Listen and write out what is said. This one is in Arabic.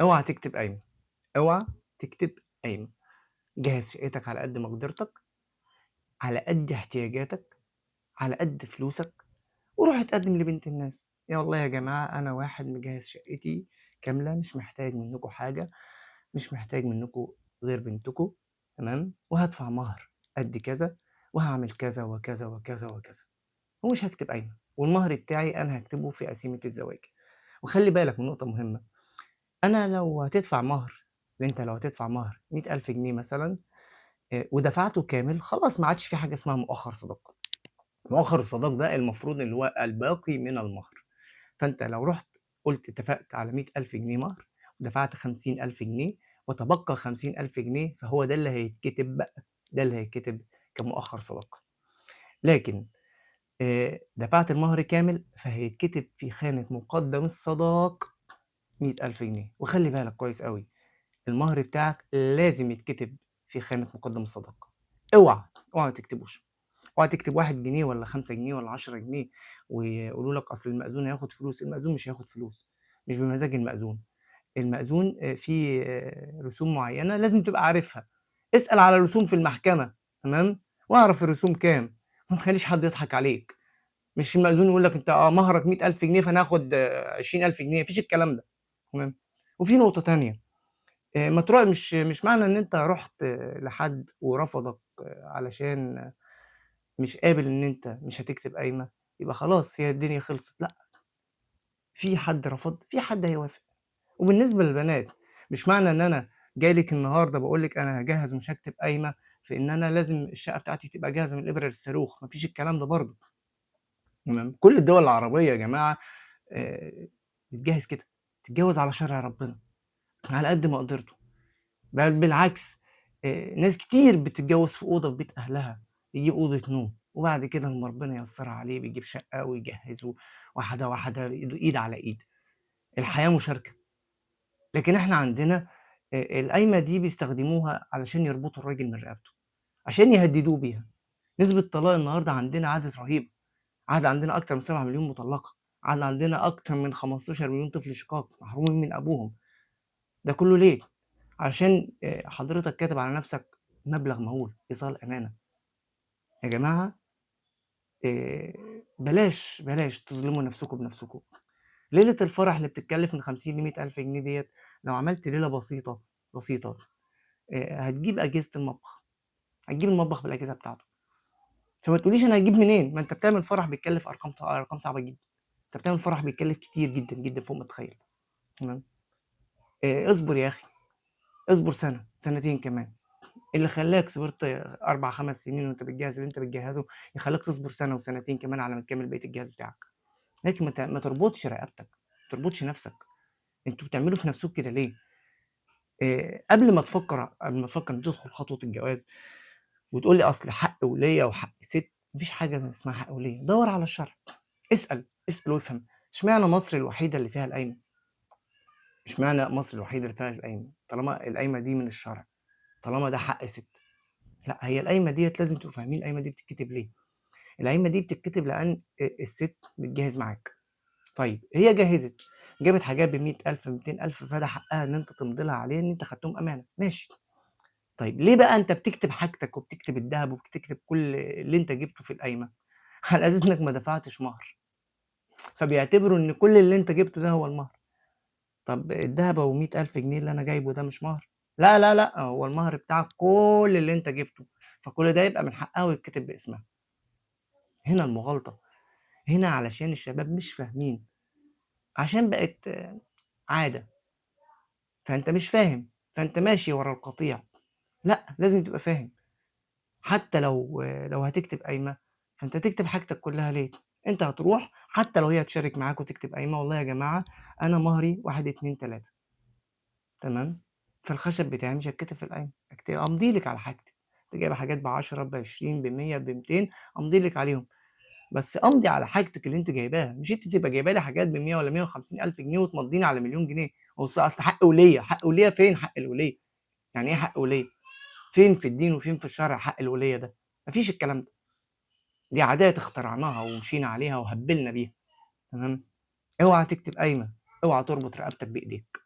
اوعى تكتب قايمة، اوعى تكتب قايمة. جهّز شقتك على قد مقدرتك، على قد احتياجاتك، على قد فلوسك، وروح اتقدّم لبنت الناس. يا والله يا جماعة أنا واحد مجهّز شقتي كاملة، مش محتاج منكم حاجة، مش محتاج منكم غير بنتكم، تمام، وهادفع مهر قد كذا، وهاعمل كذا وكذا وكذا وكذا، ومش هاكتب قايمة، والمهر بتاعي أنا هاكتبه في قسيمة الزواج. وخلّي بالك من نقطة مهمة، أنا لو هتدفع مهر أنت لو هتدفع مهر 100.000 جنيه مثلًا ودفعته كامل، خلاص ما عادش في حاجة اسمها مؤخر صداقة. مؤخر الصداق ده المفروض اللي هو الباقي من المهر. فأنت لو رُحت قُلت اتفقت على 100.000 جنيه مهر ودفعت 50.000 جنيه وتبقى 50.000 جنيه، فهو ده اللي هيتكتب بقى، ده اللي هيتكتب كمؤخر صداقة. لكن دفعت المهر كامل، فهيتكتب في خانة مقدم الصداق 100.000 جنيه. وخلّي بالك كويس أوي، المهر بتاعك لازم يتكتب في خانة مقدم الصداق. اوعى، اوعى ما تكتبوش. اوعى تكتب 1 جنيه والّا 5 جنيه والّا 10 جنيه ويقولوا لك أصل المأذون هياخد فلوس. المأذون مش هياخد فلوس، مش بمزاج المأذون. المأذون فيه رسوم معيّنة لازم تبقى عارفها. اسأل على الرسوم في المحكمة، تمام، واعرف الرسوم كام، ما تخلّيش حد يضحك عليك. مش المأذون يقول لك أنت مهرك 100.000 جنيه فأنا هاخد 20.000 جنيه، ما فيش الكلام ده، تمام. وفي نقطة تانية، ما تروح مش معنى إن أنت رُحت لحد ورفضك علشان مش قابل إن أنت مش هتكتب قايمة، يبقى خلاص هي الدنيا خلصت. لأ، في حد رفض، في حد هيوافق. وبالنسبة للبنات، مش معنى إن أنا جاي لِك النهارده باقول لِك أنا هاجهّز ومش هاكتب قايمة، في إن أنا لازم الشقة بتاعتي تبقى جاهزة من الإبرة للصاروخ. ما فيش الكلام ده برضه، تمام. كل الدول العربية يا جماعة آآ بتجهّز كده، تتجوّز على شرع ربنا، على قد مقدرته. بل بالعكس، ناس كتير بتتجوّز في أوضة في بيت أهلها، يجيب أوضة نوم، وبعد كده لمّا ربنا ييسّرها عليه بيجيب شقة ويجهّز واحدة، واحدة، إيد على إيد. الحياة مشاركة. لكن إحنا عندنا القايمة دي بيستخدموها علشان يربطوا الراجل من رقبته، عشان يهدّدوه بيها. نسبة الطلاق النهارده عندنا عدت رهيبة، عندنا أكتر من 7.000.000 مطلقة، عندنا أكتر من 15.000.000 طفل شقاق محرومين من أبوهم. ده كله ليه؟ علشان حضرتك كاتب على نفْسك مبلغ مهول، إيصال أمانة. يا جماعة بلاش تظلموا نفسكم بنفسكم. ليلة الفرح اللي بتتكلف من 50 ل100.000 جنيه ديّة، لو عملت ليلة بسيطة، بسيطة هتجيب أجهزة المطبخ، هتجيب المطبخ بالأجهزة بتاعته. فما تقوليش أنا هاجيب منين، ما أنت بتعمل فرح بيتكلف أرقام صعبة جدًا. أنت بتعمل فرح بيتكلف كتير جدًا، جدًا فوق ما تتخيل، تمام. اصبر يا أخي، اصبر سنة، سنتين كمان. اللي خلّاك صبرت 4، 5 سنين وأنت بتجهّز اللي أنت بتجهّزه، يخلّيك تصبر سنة وسنتين كمان على ما تكمّل بقية الجهاز بتاعك. لكن ما تربطش رقبتك، ما تربطش نَفْسك. أنتم بتعملوا في نَفْسكم كده ليه؟ قبل ما تفكّر إنك تدخل خطوة الجواز وتقول لي أصل حق وليّة وحق ست، ما فيش حاجة اسمها حق وليّة. دَوّر على الشرع، اسأل وافهم. اشمعنى مصر الوحيدة اللي فيها القايمة؟ اشمعنى مصر الوحيدة اللي فيها القايمة؟ طالما القايمة دي من الشرع، طالما ده حق ست. لأ، هي القايمة ديّة لازم تبقوا فاهمين القايمة دي بتتكتب ليه. القايمة دي بتتكتب لأن الست بتجهّز معاك. طيب هي جهّزت، جابت حاجات ب100.000، 200.000، فده حقها إن أنت تمضي لها عليه إن أنت خدتهم أمانة، ماشي. طيب ليه بقى أنت بتكتب حاجتك وبتكتب الدهب وبتكتب كل اللي أنت جِبته في القايمة؟ على أساس إنك ما دفعتش مهر، فبيعتبروا إن كل اللي أنت جِبته ده هو المهر. طب الدهب أبو 100.000 جنيه اللي أنا جايبه ده مش مهر؟ لا، لا، لأ، هو المهر بتاعك كل اللي أنت جِبته، فكل ده يبقى من حقها ويتكتب باسمها. هنا المغالطة، هنا علشان الشباب مش فاهمين، عشان بقت عادة، فأنت مش فاهم، فأنت ماشي ورا القطيع. لأ، لازم تبقى فاهم. حتى لو هتكتب قايمة، فأنت تكتب حاجتك كلّها ليه؟ أنت هتروح حتى لو هي هتشارك معاك وتكتب قايمة، والله يا جماعة أنا مهري 1، 2، 3، تمام. فالخشب بتاعي مش هيتكتب في القايمة، أمضي لِك على حاجتي. أنتِ جايبة حاجات ب10، ب20، ب100، ب200، أمضي لِك عليهم. بس أمضي على حاجتِك اللي أنتِ جايباها، مش أنتِ تبقى جايبة لي حاجات ب100 والّا 150,000 جنيه وتمضّيني على مليون جنيه. هو أصل حق وليّة، حق وليّة فين حق الوليّة؟ يعني إيه حق وليّة؟ فين في الدين وفين في الشرع حق الوليّة ده؟ ما فيش الكلام ده. دي عادات اخترعناها ومشينا عليها وهبّلنا بيها، تمام. اوعى تكتب قايمة، اوعى تربط رقبتك بإيديك.